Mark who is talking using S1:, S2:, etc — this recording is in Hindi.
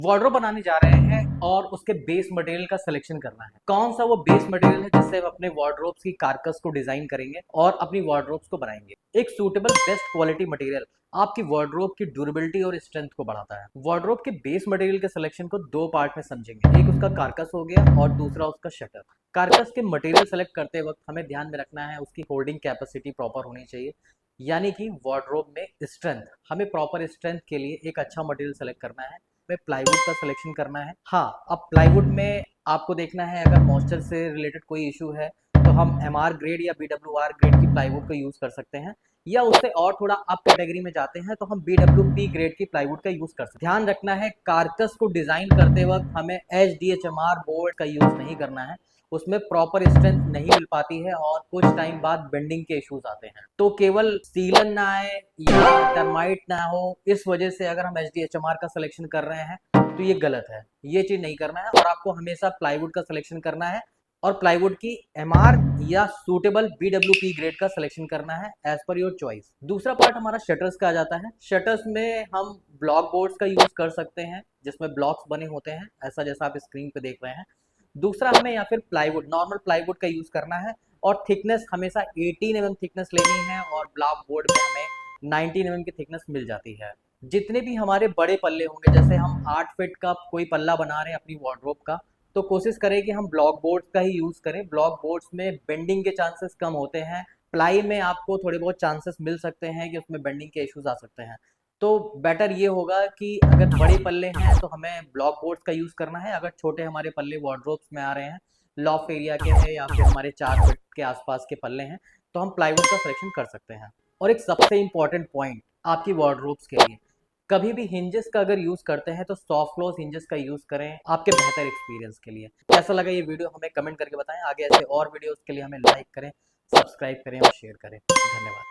S1: वार्डरोब बनाने जा रहे हैं और उसके बेस मटेरियल का सिलेक्शन करना है। कौन सा वो बेस मटेरियल है जिससे हम अपने वार्डरोब्स की कारकस को डिजाइन करेंगे और अपनी वार्डरोब्स को बनाएंगे। एक सूटेबल बेस्ट क्वालिटी मटेरियल आपकी वार्डरोब की ड्यूरेबिलिटी और स्ट्रेंथ को बढ़ाता है। वार्डरोब के बेस मटेरियल के सिलेक्शन को दो पार्ट में समझेंगे, एक उसका कारकस हो गया और दूसरा उसका शटर। कारकस के मटेरियल सेलेक्ट करते वक्त हमें ध्यान में रखना है उसकी होल्डिंग कैपेसिटी प्रॉपर होनी चाहिए, यानी कि वार्डरोब में स्ट्रेंथ। हमें प्रॉपर स्ट्रेंथ के लिए एक अच्छा मटेरियल सेलेक्ट करना है। में प्लाईवुड का सिलेक्शन करना है। हाँ, अब प्लाईवुड में आपको देखना है अगर मॉइस्चर से रिलेटेड कोई इशू है तो हम MR ग्रेड या BWR ग्रेड की प्लाईवुड का यूज कर सकते हैं, या उससे और थोड़ा अप कैटेगरी में जाते हैं तो हम BWP ग्रेड की प्लाईवुड का यूज कर सकते हैं। ध्यान रखना है कारकस को डिजाइन करते वक्त हमें HDHMR बोर्ड का यूज नहीं करना है, उसमें प्रॉपर स्ट्रेंथ नहीं मिल पाती है और कुछ टाइम बाद बेंडिंग के इश्यूज आते हैं। तो केवल सीलन ना आए या टर्माइट ना हो, इस वजह से अगर हम HDHMR का सिलेक्शन कर रहे हैं तो ये गलत है। ये चीज नहीं करना है और आपको हमेशा प्लाईवुड का सिलेक्शन करना है और प्लाईवुड की MR या सूटेबल BWP ग्रेड का सिलेक्शन करना है एज पर योर चॉइस। दूसरा पार्ट हमारा शटर्स का आ जाता है। शटर्स में हम ब्लॉक बोर्ड्स का यूज कर सकते हैं जिसमें ब्लॉक्स बने होते हैं, ऐसा जैसा आप स्क्रीन पे देख रहे हैं। दूसरा हमें या फिर प्लाईवुड, नॉर्मल प्लाईवुड का यूज करना है और थिकनेस हमेशा 18 mm थिकनेस लेनी है और ब्लॉक बोर्ड में हमें 19 mm की थिकनेस मिल जाती है। जितने भी हमारे बड़े पल्ले होंगे, जैसे हम 8 फीट का कोई पल्ला बना रहे हैं अपनी वार्डरोब का, तो कोशिश करें कि हम ब्लॉक बोर्ड्स का ही यूज करें। ब्लॉक बोर्ड्स में बेंडिंग के चांसेस कम होते हैं। प्लाई में आपको थोड़े बहुत चांसेस मिल सकते हैं कि उसमें बेंडिंग के इश्यूज आ सकते हैं। तो बेटर ये होगा कि अगर बड़े पल्ले हैं तो हमें ब्लॉक बोर्ड्स का यूज करना है। अगर छोटे हमारे पल्ले वार्डरोब्स में आ रहे हैं, लॉफ्ट एरिया के हैं या फिर हमारे 4 फीट के आसपास के पल्ले हैं, तो हम प्लाईवुड का सिलेक्शन कर सकते हैं। और एक सबसे इंपॉर्टेंट पॉइंट आपकी वार्डरोब्स के लिए, कभी भी हिंजेस का अगर यूज करते हैं तो सॉफ्ट क्लोज हिंजेस का यूज करें आपके बेहतर एक्सपीरियंस के लिए। कैसा लगा ये वीडियो हमें कमेंट करके बताएं। आगे ऐसे और वीडियोस के लिए हमें लाइक करें, सब्सक्राइब करें और शेयर करें। धन्यवाद।